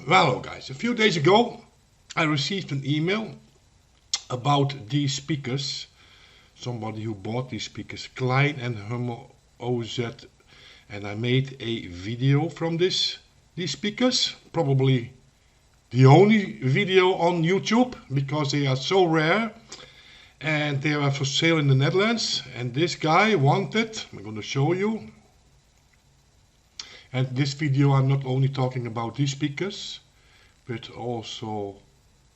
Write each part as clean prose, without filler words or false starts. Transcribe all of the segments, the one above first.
Well, guys, a few days ago I received an email about these speakers. Somebody who bought these speakers, Klein+Hummel OZ, and I made a video from these speakers. Probably the only video on YouTube because they are so rare and they are for sale in the Netherlands. And this guy wanted, I'm going to show you. And this video I'm not only talking about these speakers, but also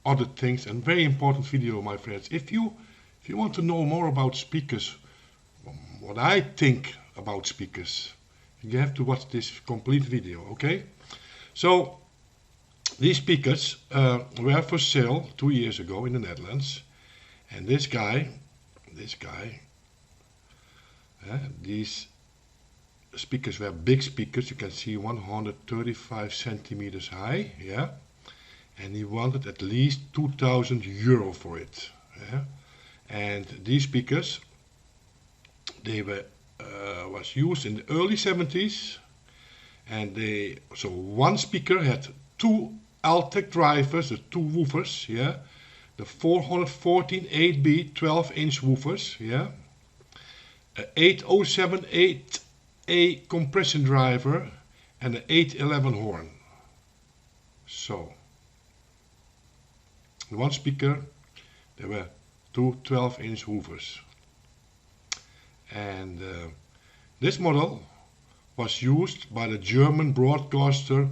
other things, and very important video, my friends. If you want to know more about speakers, what I think about speakers, you have to watch this complete video, okay? So these speakers were for sale 2 years ago in the Netherlands, and this guy, these speakers were big speakers. You can see 135 centimeters high, yeah, and he wanted at least 2,000 euro for it, yeah? And these speakers, they were was used in the early 70s, and so one speaker had two Altec drivers, the two woofers, yeah, the 414 8B 12-inch woofers, yeah, a 8078A compression driver, and an 811 horn. So in one speaker there were two 12-inch woofers, and this model was used by the German broadcaster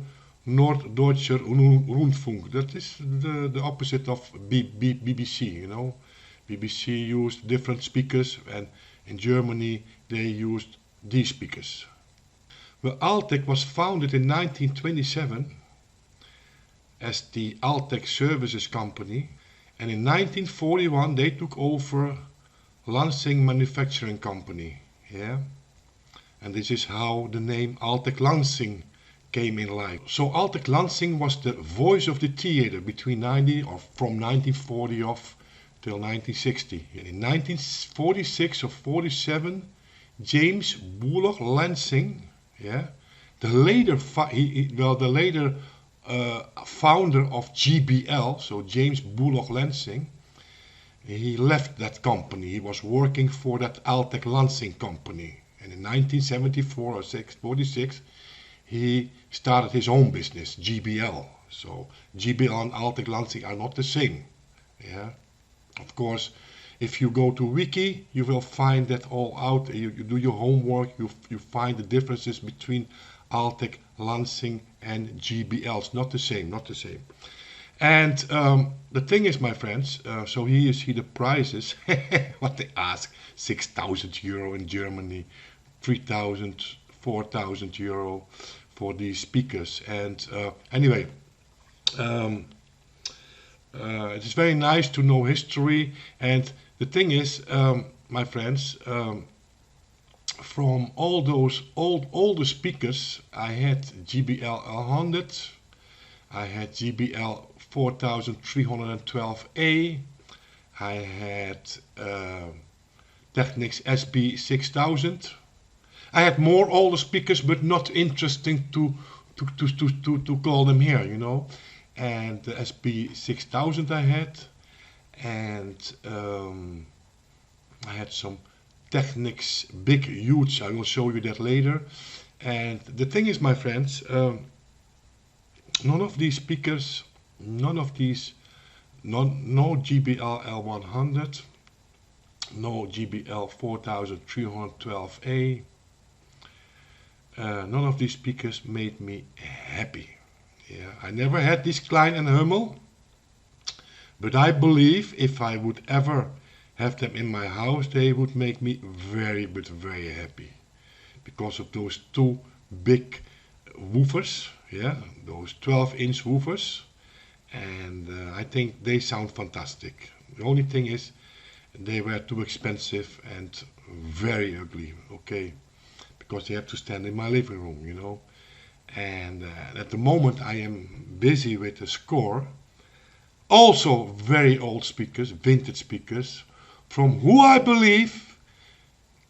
Norddeutscher Rundfunk. That is the opposite of BBC, you know. BBC used different speakers, and in Germany they used these speakers. Well, Altec was founded in 1927 as the Altec Services Company, and in 1941 they took over Lansing Manufacturing Company, yeah, and this is how the name Altec Lansing came in life. So Altec Lansing was the voice of the theater between from 1940 off till 1960. And in 1946 or 47, James Bullock Lansing, yeah, the later founder of GBL, so James Bullock Lansing, he left that company. He was working for that Altec Lansing company, and in 1974 or 46 he started his own business, GBL. So GBL and Altec Lansing are not the same, yeah. Of course, if you go to Wiki, you will find that all out. You do your homework, you find the differences between Altec Lansing and GBL. It's not the same, not the same. And the thing is, my friends, so here you see the prices, what they ask, 6,000 euro in Germany, 3,000, 4,000 euro for these speakers. And anyway, it is very nice to know history. And the thing is, my friends, from all those older speakers, I had GBL 100, I had GBL 4312A, I had Technics SB 6000. I had more older speakers, but not interesting to call them here, you know. And the SB 6000 I had, and I had some Technics big, huge. I will show you that later. And the thing is, my friends, none of these speakers, no GBL L100, no GBL 4312A, none of these speakers made me happy. Yeah, I never had this Klein+Hummel, but I believe if I would ever have them in my house, they would make me very, but very happy, because of those two big woofers, yeah, those 12-inch woofers, and I think they sound fantastic. The only thing is, they were too expensive and very ugly, okay, because they have to stand in my living room, you know. And at the moment I am busy with a score, also very old speakers, vintage speakers, from who I believe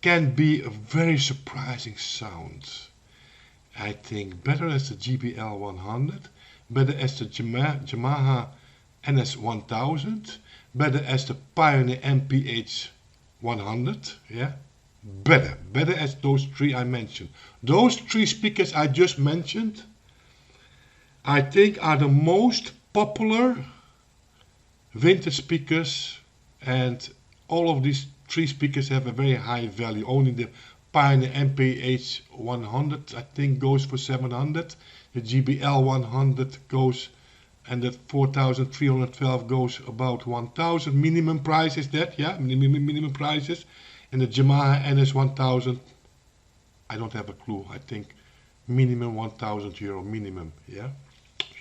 can be a very surprising sound. I think better as the GBL 100, better as the Yamaha NS1000, better as the Pioneer MPH 100, yeah, better as those three I mentioned. Those three speakers I just mentioned, I think are the most popular vintage speakers, and all of these three speakers have a very high value. Only the Pioneer MPH 100 I think goes for 700, the GBL 100 goes, and the 4312 goes about 1000. Minimum price is that, yeah, minimum prices. And the Yamaha NS1000, I don't have a clue. I think minimum 1000 euro minimum, yeah.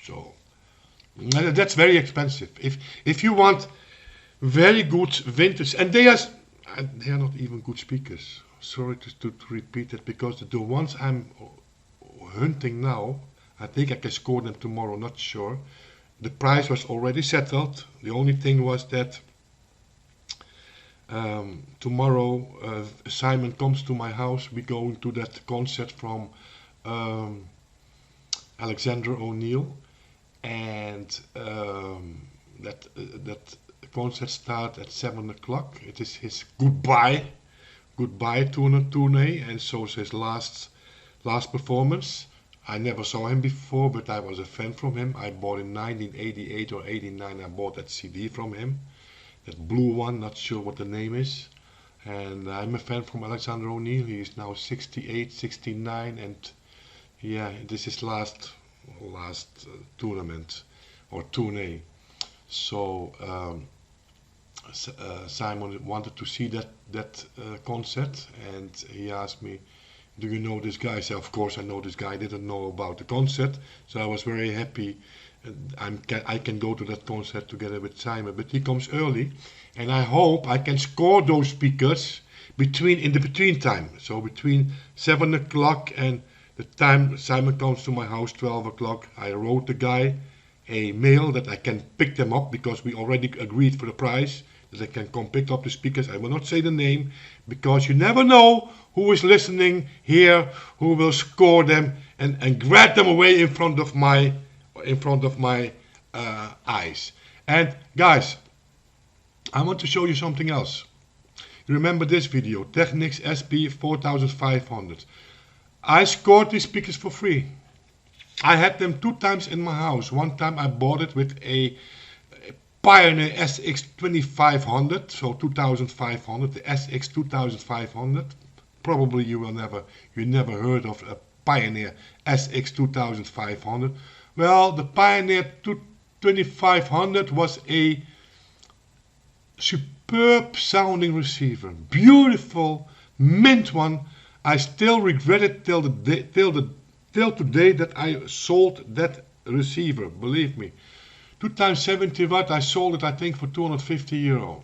So that's very expensive. If you want very good vintage, and they are not even good speakers. Sorry to repeat it, because the ones I'm hunting now, I think I can score them tomorrow, not sure. The price was already settled. The only thing was that tomorrow Simon comes to my house. We're going to that concert from Alexander O'Neill, and that concert starts at 7 o'clock. It is his goodbye tourney, and so is his last performance. I never saw him before, but I was a fan from him. I bought in 1988 or 89, I bought that CD from him. That blue one, not sure what the name is. And I'm a fan from Alexander O'Neill. He is now 68, 69, and yeah, this is his last tournament or tourney. So Simon wanted to see that concert, and he asked me, do you know this guy? I said, of course I know this guy. I didn't know about the concert, so I was very happy. I can go to that concert together with Simon, but he comes early, and I hope I can score those speakers in the between time. So between 7 o'clock and the time Simon comes to my house, 12 o'clock, I wrote the guy a mail that I can pick them up, because we already agreed for the price, that I can come pick up the speakers. I will not say the name, because you never know who is listening here, who will score them and grab them away in front of my eyes. And guys, I want to show you something else. You remember this video, Technics SB 4500. I scored these speakers for free. I had them 2 times in my house. One time I bought it with a Pioneer SX 2500, so 2500, the SX 2500. Probably you never heard of a Pioneer SX 2500. Well, the Pioneer 2500 was a superb sounding receiver, beautiful, mint one. I still regret it till today that I sold that receiver. Believe me, 2 times 70 watt. I sold it, I think, for 250 euro.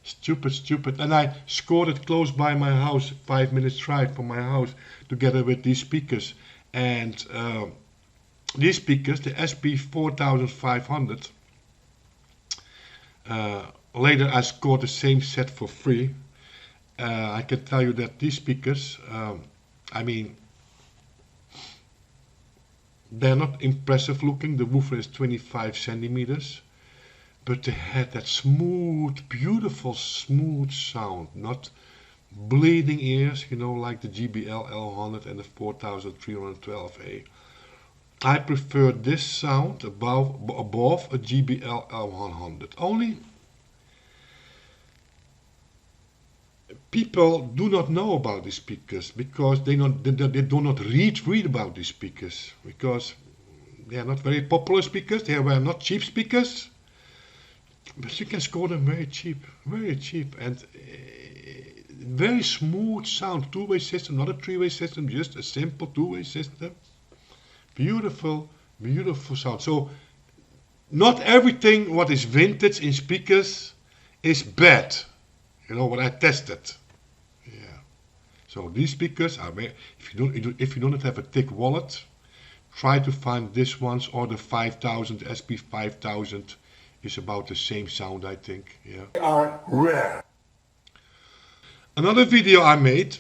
Stupid. And I scored it close by my house, 5 minutes drive from my house, together with these speakers. And these speakers, the SB 4500. Later I scored the same set for free. I can tell you that these speakers, I mean, they're not impressive looking. The woofer is 25 centimeters, but they had that smooth, beautiful, smooth sound, not bleeding ears, you know, like the GBL L100 and the 4312A. I prefer this sound above a GBL L100. Only people do not know about these speakers, because they do not read about these speakers, because they are not very popular speakers. They were not cheap speakers, but you can score them very cheap, and very smooth sound. 2-way system, not a 3-way system, just a simple 2-way system. Beautiful sound. So not everything what is vintage in speakers is bad. You know what I tested. Yeah. So these speakers are very, if you don't have a thick wallet, try to find this ones, or the 5000 SB 5000 is about the same sound, I think. Yeah. They are rare. Another video I made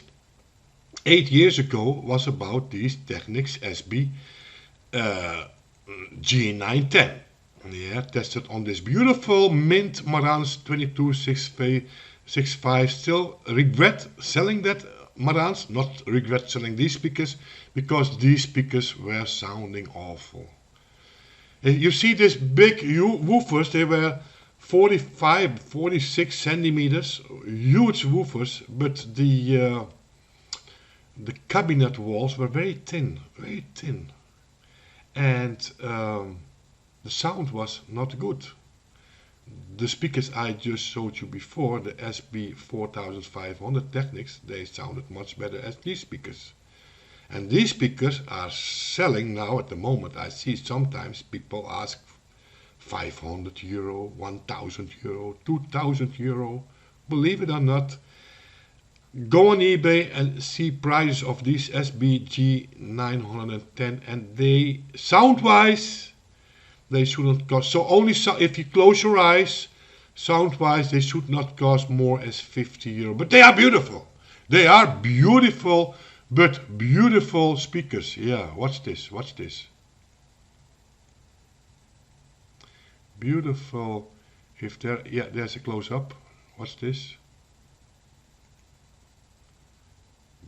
8 years ago was about these Technics SB G910. Yeah, tested on this beautiful mint Marantz 2265. Still regret selling that Marantz, not regret selling these speakers, because these speakers were sounding awful. You see this big woofers, they were 45, 46 centimeters, huge woofers, but the cabinet walls were very thin, and the sound was not good. The speakers I just showed you before, the SB 4500 Technics, they sounded much better as these speakers. And these speakers are selling now at the moment. I see sometimes people ask 500 euro, 1000 euro, 2000 euro. Believe it or not, go on eBay and see prices of these SB G910, and they, sound-wise, they shouldn't cost. So only if you close your eyes, sound-wise, they should not cost more as 50 euro. But they are beautiful. They are beautiful, but beautiful speakers. Yeah, watch this, watch this. Beautiful. If there, yeah, there's a close-up. Watch this.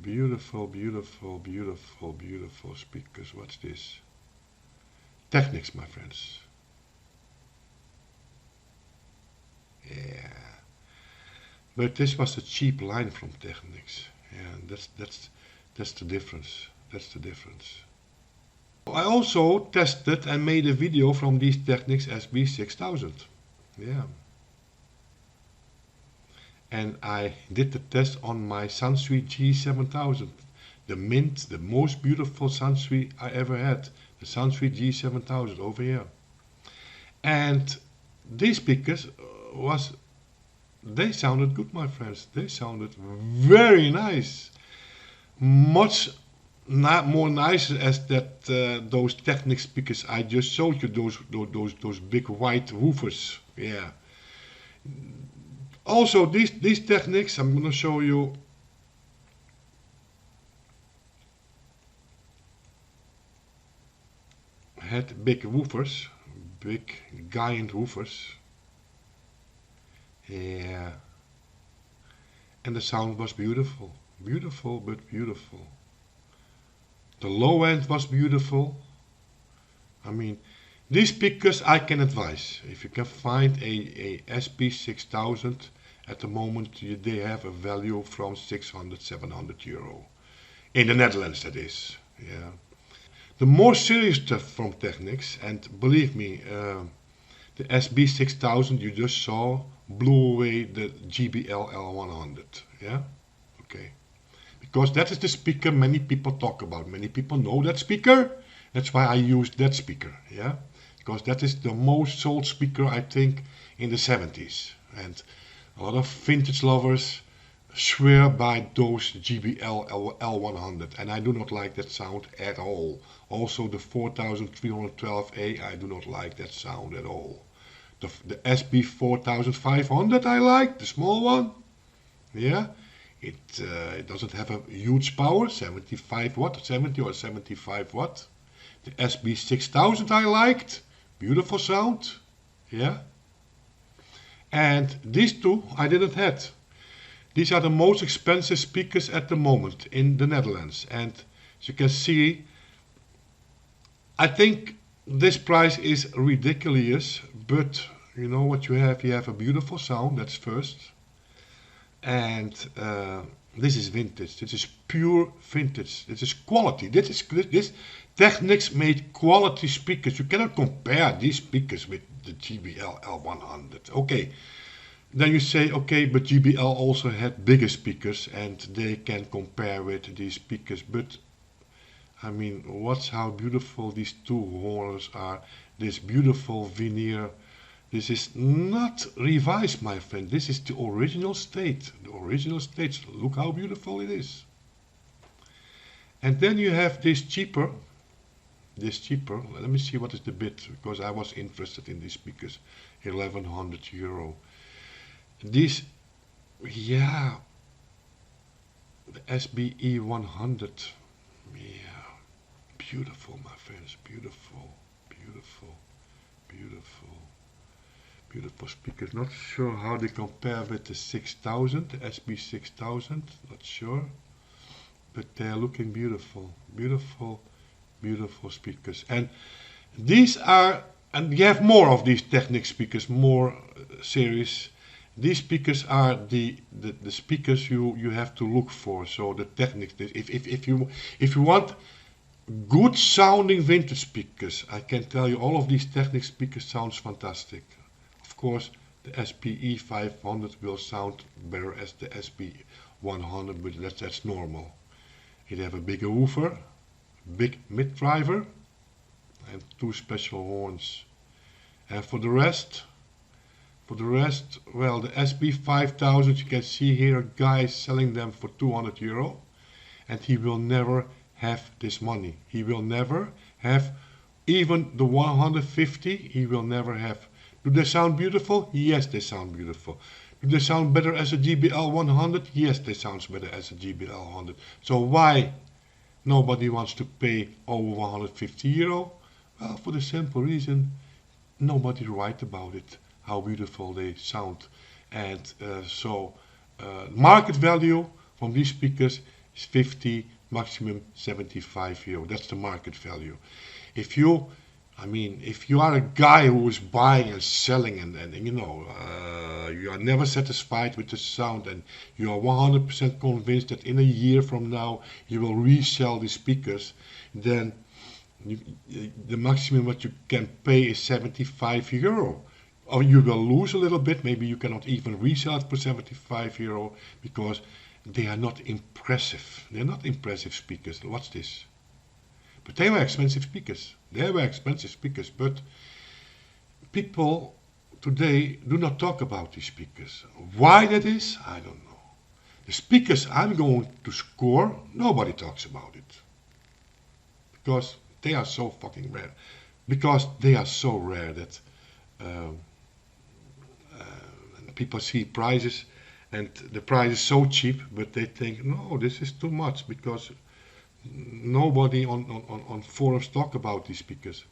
Beautiful, beautiful, beautiful, beautiful speakers. Watch this. Technics, my friends. Yeah. But this was a cheap line from Technics. Yeah, that's the difference. That's the difference. I also tested and made a video from these Technics SB 6000. Yeah. And I did the test on my Sansui G7000. The mint, the most beautiful Sansui I ever had. The Sansui G7000 over here. And these speakers they sounded good, my friends. They sounded very nice. Much more nicer as that those Technics speakers I just showed you. Those big white woofers. Yeah. Also, these Technics, I'm gonna show you. Had big woofers, big giant woofers. Yeah. And the sound was beautiful. Beautiful, but beautiful. The low end was beautiful. I mean, these speakers I can advise. If you can find a SB 6000 at the moment, they have a value from 600, 700 euro. In the Netherlands, that is. Yeah. The more serious stuff from Technics, and believe me, the SB 6000 you just saw blew away the GBL L100. Yeah? Okay. Because that is the speaker many people talk about. Many people know that speaker. That's why I used that speaker. Yeah? Because that is the most sold speaker, I think, in the 70s. And a lot of vintage lovers swear by those GBL L100, and I do not like that sound at all. Also the 4312A, I do not like that sound at all. The SB 4500 I like, the small one. Yeah, it doesn't have a huge power, 75 watt, 70 or 75 watt. The SB 6000 I liked, beautiful sound. Yeah. And these two I didn't have. These are the most expensive speakers at the moment in the Netherlands. And as you can see, I think this price is ridiculous, but you know what you have? You have a beautiful sound, that's first. And this is vintage. This is pure vintage. This is quality. This Technics made quality speakers. You cannot compare these speakers with the GBL L100. Okay. Then you say, okay, but GBL also had bigger speakers and they can compare with these speakers. But, I mean, watch how beautiful these two horns are. This beautiful veneer. This is not revised, my friend. This is the original state. The original state. Look how beautiful it is. And then you have this cheaper. Let me see what is the bid, because I was interested in these speakers. 1100 euro. These, yeah, the SBE 100, yeah, beautiful, my friends, beautiful, beautiful. beautiful, beautiful, beautiful speakers. Not sure how they compare with the 6000, the SB 6000, not sure. But they're looking beautiful, beautiful, beautiful speakers. And these are, and you have more of these Technics speakers, more series. These speakers are the speakers you have to look for. So the Technics, if you want good sounding vintage speakers, I can tell you all of these Technics speakers sounds fantastic. Of course, the SPE 500 will sound better as the SB 100, but that's normal. It have a bigger woofer, big mid driver, and two special horns. And for the rest, well, the SB 5000, you can see here a guy selling them for €200, and he will never have this money. He will never have even the 150. He will never have. Do they sound beautiful? Yes, they sound beautiful. Do they sound better as a GBL 100? Yes, they sound better as a GBL 100. So why nobody wants to pay over €150? Well, for the simple reason, nobody write about it, how beautiful they sound. And market value from these speakers is 50, maximum €75. That's the market value. If you are a guy who is buying and selling and you are never satisfied with the sound and you are 100% convinced that in a year from now you will resell these speakers, then the maximum what you can pay is €75. Or you will lose a little bit, maybe you cannot even resell it for €75 because they are not impressive. They're not impressive speakers. What's this? But they were expensive speakers. They were expensive speakers, but people today do not talk about these speakers. Why that is, I don't know. The speakers I'm going to score, nobody talks about it. Because they are so fucking rare. Because they are so rare that people see prices and the price is so cheap, but they think, no, this is too much because nobody on forums talk about these speakers.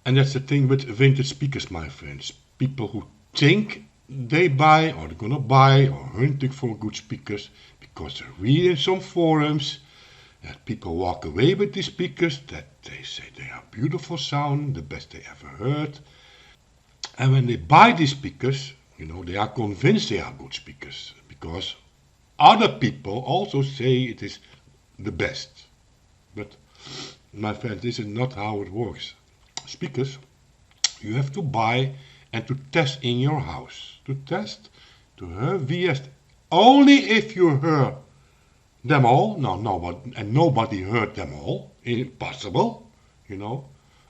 And that's the thing with vintage speakers, my friends. People who think they buy or they're gonna buy or hunting for good speakers because they read in some forums that people walk away with these speakers, that they say they are beautiful sound, the best they ever heard. And when they buy these speakers, they are convinced they are good speakers because other people also say it is the best. But my friend, this is not how it works. Speakers you have to buy and to test in your house. To test, to hear VS. Only if you heard them all. No, nobody heard them all. Impossible.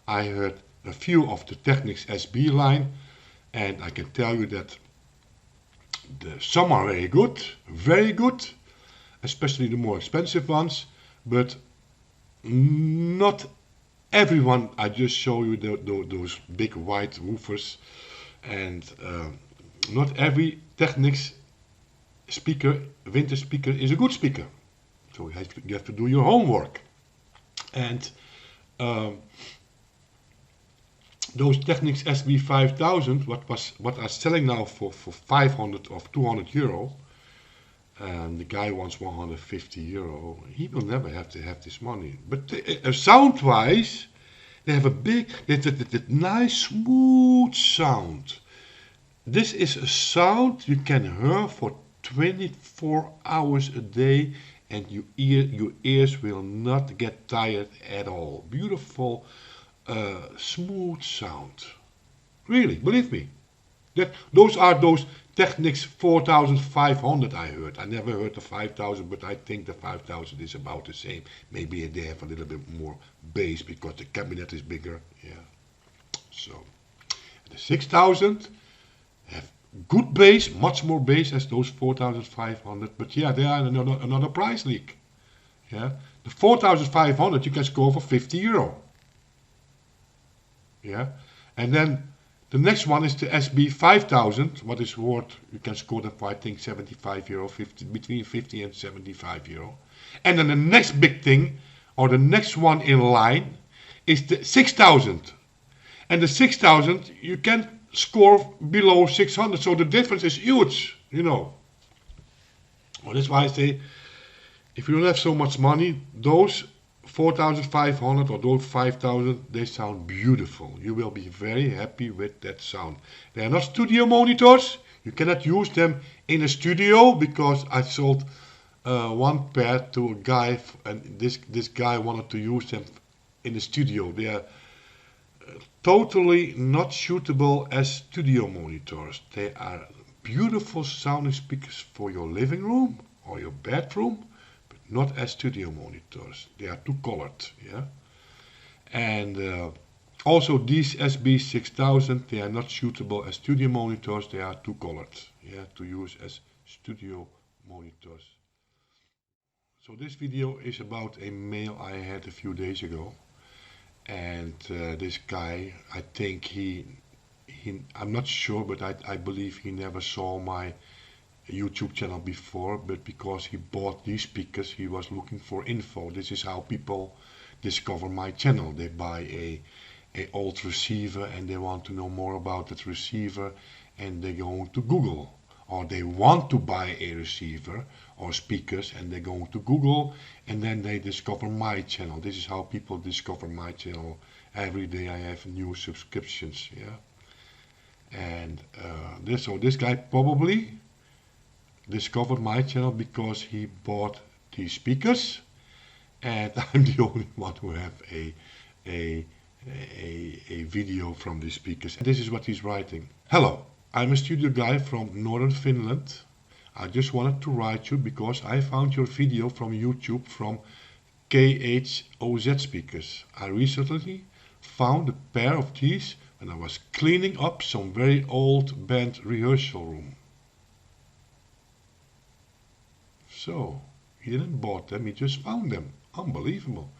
I heard a few of the Technics SB line, and I can tell you that some are very good, especially the more expensive ones, but not everyone. I just show you those big white woofers, and not every Technics speaker, vintage speaker, is a good speaker. So you have to do your homework. And those Technics SB 5000, what are selling now for 500 or 200 euro, and the guy wants 150 euro, he will never have to have this money. But sound wise, they have a big, that nice smooth sound. This is a sound you can hear for 24 hours a day, and your ears will not get tired at all. Beautiful, smooth sound. Really, believe me. Those are those Technics 4500 I heard. I never heard the 5000, but I think the 5000 is about the same. Maybe they have a little bit more bass because the cabinet is bigger. Yeah. So the 6000 have good bass, much more bass as those 4500. But yeah, they are another price league. Yeah. The 4500 you can score for 50 euro. Yeah. And then the next one is the SB 5000, what is worth, you can score them for I think 75 euro, between 50 and 75 euro. And then the next big thing, or the next one in line, is the 6000. And the 6000, you can't score below 600, so the difference is huge, you know. Well, that's why I say, if you don't have so much money, those 4500 or those 5000, they sound beautiful. You will be very happy with that sound. They are not studio monitors. You cannot use them in a studio, because I sold one pair to a guy, and this guy wanted to use them in the studio. They are totally not suitable as studio monitors. They are beautiful sounding speakers for your living room or your bedroom, but not as studio monitors. They are too colored, yeah. And also these SB 6000, they are not suitable as studio monitors. They are too colored, yeah, to use as studio monitors. So this video is about a mail I had a few days ago, and this guy, I think I'm not sure, but I believe he never saw my YouTube channel before, but because he bought these speakers, he was looking for info. This is how people discover my channel. They buy a old receiver and they want to know more about that receiver, and they go to Google. Or they want to buy a receiver or speakers, and they go to Google, and then they discover my channel. This is how people discover my channel. Every day I have new subscriptions, yeah. And this guy probably discovered my channel because he bought these speakers, and I'm the only one who have a video from these speakers. And this is what he's writing. Hello. I'm a studio guy from northern Finland. I just wanted to write you because I found your video from YouTube from KH OZ speakers. I recently found a pair of these when I was cleaning up some very old band rehearsal room. So, he didn't bought them, he just found them. Unbelievable.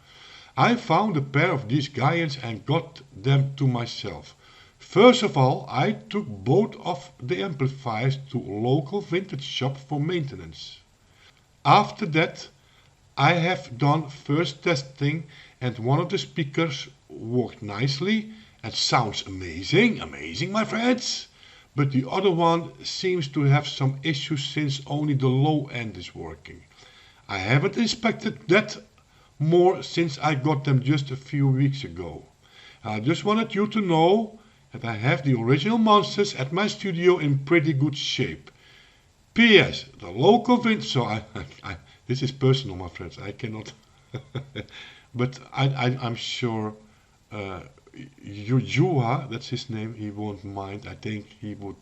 I found a pair of these Gaians and got them to myself. First of all, I took both of the amplifiers to a local vintage shop for maintenance. After that, I have done first testing, and one of the speakers worked nicely and sounds amazing, amazing my friends. But the other one seems to have some issues since only the low end is working. I haven't inspected that more since I got them just a few weeks ago. I just wanted you to know that I have the original monsters at my studio in pretty good shape. P.S. The local vintage, so this is personal, my friends, I cannot, but I'm sure Juha, that's his name, he won't mind. I think he would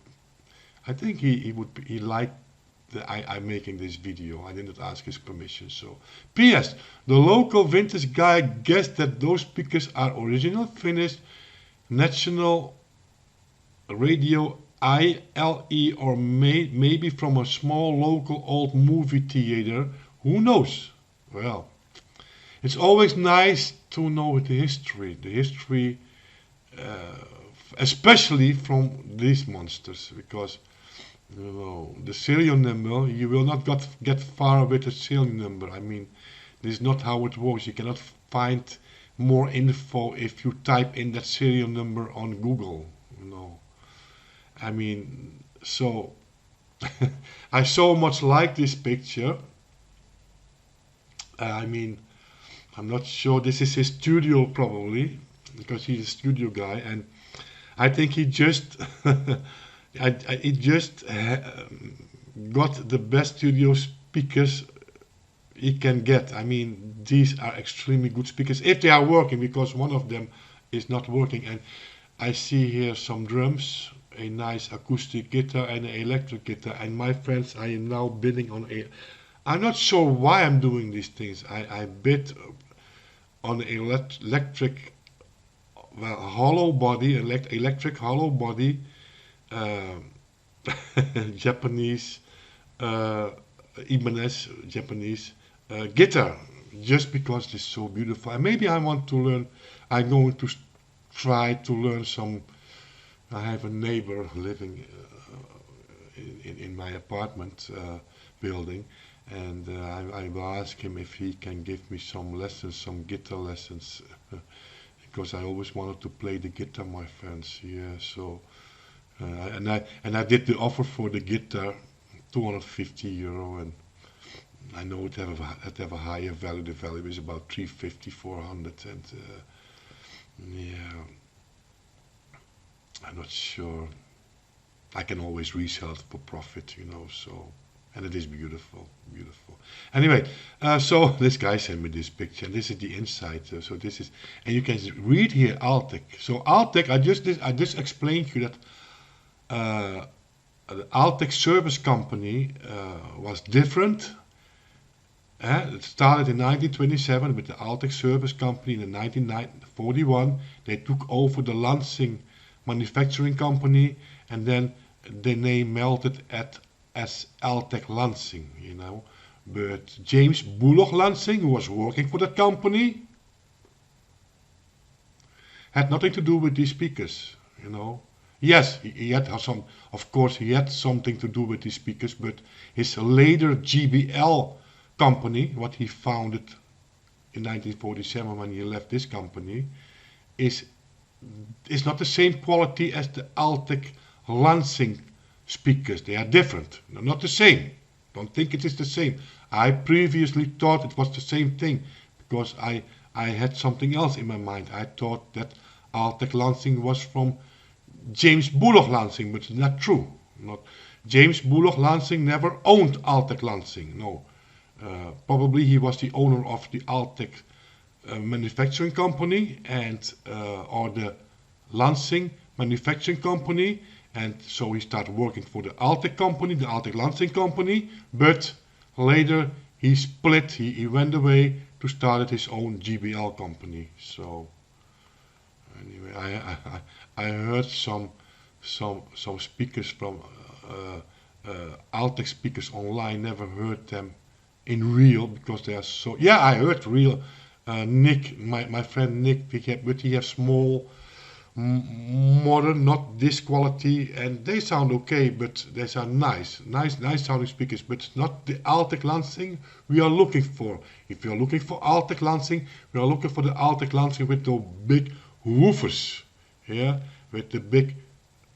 like that I'm making this video. I didn't ask his permission. So P.S. The local vintage guy guessed that those speakers are original finished National Radio ILE, or maybe from a small local old movie theater. Who knows? Well, it's always nice to know the history, especially from these monsters, because you know, the serial number, you will not get far with the serial number. I mean, this is not how it works. You cannot find more info if you type in that serial number on Google, you know. I mean, so I so much like this picture. I mean, I'm not sure, this is his studio probably, because he's a studio guy, and I think he just he just got the best studio speakers he can get. I mean, these are extremely good speakers if they are working, because one of them is not working. And I see here some drums, a nice acoustic guitar and an electric guitar. And my friends, I am now bidding on I'm not sure why I'm doing these things. I bid on an electric, well, hollow body, electric hollow body, Japanese, Ibanez Japanese guitar, just because it's so beautiful. And maybe I want to learn, I'm going to try to learn some. I have a neighbor living in my apartment building, and I will ask him if he can give me some lessons, some guitar lessons, because I always wanted to play the guitar, my friends. Yeah, so and I did the offer for the guitar, €250, and I know it have a higher value. The value is about 350, 400, and yeah, I'm not sure. I can always resell it for profit, you know. So, and it is beautiful, beautiful. Anyway, so this guy sent me this picture, and this is the inside. So this is, and you can read here Altec. So Altec, I just explained to you that the Altec service company was different. It started in 1927 with the Altec service company. In 1941, they took over the Lansing manufacturing company, and then the name melted as Altec Lansing, you know. But James Bullock Lansing, who was working for that company, had nothing to do with these speakers, you know. Yes, he had some, of course, he had something to do with these speakers, but his later GBL company, what he founded in 1947 when he left this company, is not the same quality as the Altec Lansing speakers. They are different. They're not the same. Don't think it is the same. I previously thought it was the same thing because I had something else in my mind. I thought that Altec Lansing was from James Bullock Lansing, but it's not true. Not James Bullock Lansing never owned Altec Lansing. No, probably he was the owner of the Altec manufacturing company and or the Lansing manufacturing company, and so he started working for the Altec company, the Altec Lansing company. But later he split. He went away to start his own GBL company. So anyway, I heard some speakers from Altec speakers online. Never heard them in real because they are so. Yeah, I heard real. Nick, my friend Nick, he have small, modern, not this quality, and they sound okay, but they sound nice sounding speakers, but it's not the Altec Lansing we are looking for. If you are looking for Altec Lansing, we are looking for the Altec Lansing with the big woofers, yeah, with the big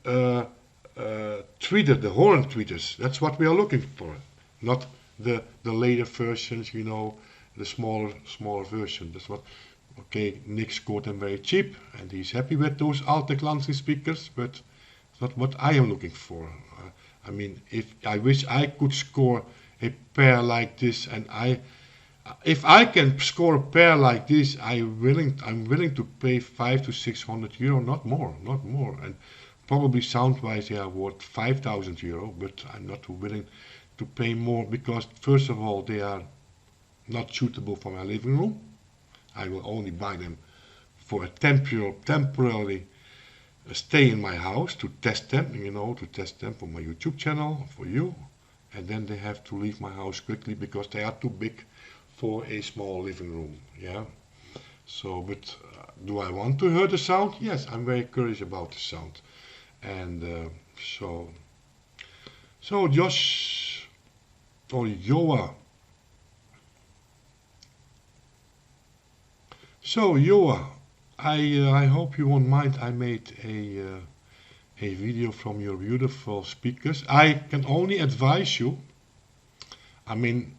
tweeter, the horn tweeters. That's what we are looking for, not the later versions, you know, the smaller version. That's what. Okay, Nick scored them very cheap, and he's happy with those Altec Lansing speakers, but it's not what I am looking for. I mean, if I wish I could score a pair like this, and if I can score a pair like this, I'm willing to pay €500 to €600, not more, and probably sound-wise they are worth €5,000, but I'm not willing to pay more because first of all they are not suitable for my living room. I will only buy them for a temporary stay in my house to test them, you know, to test them for my YouTube channel, for you. And then they have to leave my house quickly because they are too big for a small living room, yeah. So, but do I want to hear the sound? Yes, I'm very curious about the sound. And so Josh, or Joa. So Joa, I hope you won't mind. I made a video from your beautiful speakers. I can only advise you. I mean,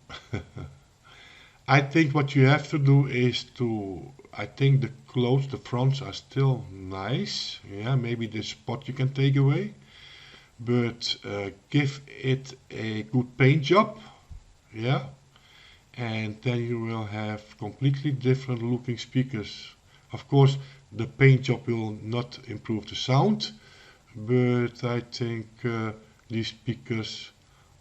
I think what you have to do is I think the clothes, the fronts are still nice. Yeah, maybe the spot you can take away, but give it a good paint job. Yeah. And then you will have completely different looking speakers. Of course, the paint job will not improve the sound, but I think these speakers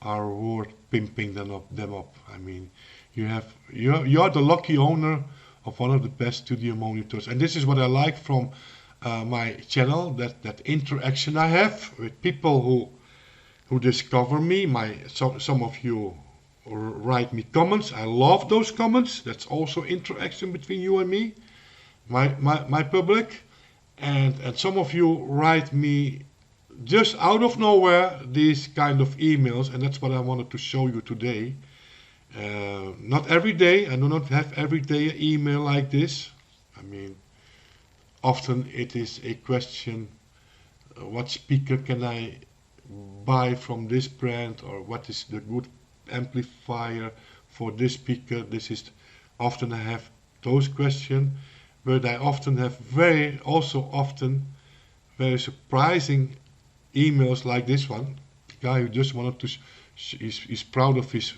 are worth pimping them up. I mean, you are the lucky owner of one of the best studio monitors, and this is what I like from my channel, that interaction I have with people who discover me. Some of you write me comments. I love those comments. That's also interaction between you and me, my public. And some of you write me just out of nowhere these kind of emails, and that's what I wanted to show you today. Not every day. I do not have every day an email like this. I mean, often it is a question, what speaker can I buy from this brand, or what is the good amplifier for this speaker. This is often I have those questions, but I often have very surprising emails like this one. The guy who just wanted to is proud of his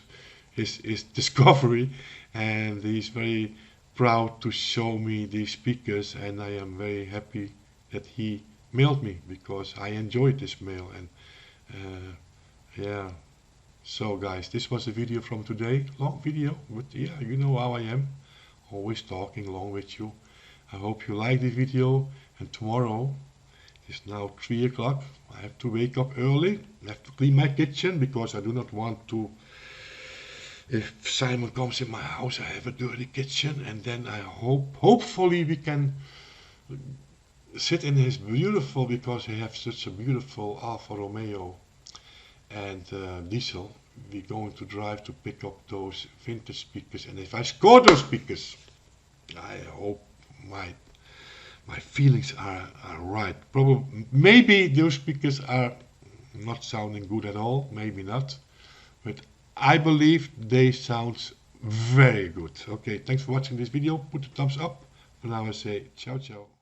discovery, and he's very proud to show me these speakers, and I am very happy that he mailed me, because I enjoyed this mail. And yeah, so guys, this was a video from today, long video, but yeah, you know how I am, always talking along with you. I hope you like the video, and tomorrow it's now 3 o'clock. I have to wake up early. I have to clean my kitchen, because I do not want to, if Simon comes in my house, I have a dirty kitchen. And then I hopefully we can sit in his beautiful, because he has such a beautiful Alfa Romeo and diesel. We're going to drive to pick up those vintage speakers, and if I score those speakers, I hope my feelings are right. Probably, maybe those speakers are not sounding good at all, maybe not, but I believe they sound very good. Okay, thanks for watching this video. Put a thumbs up. For now I say ciao ciao.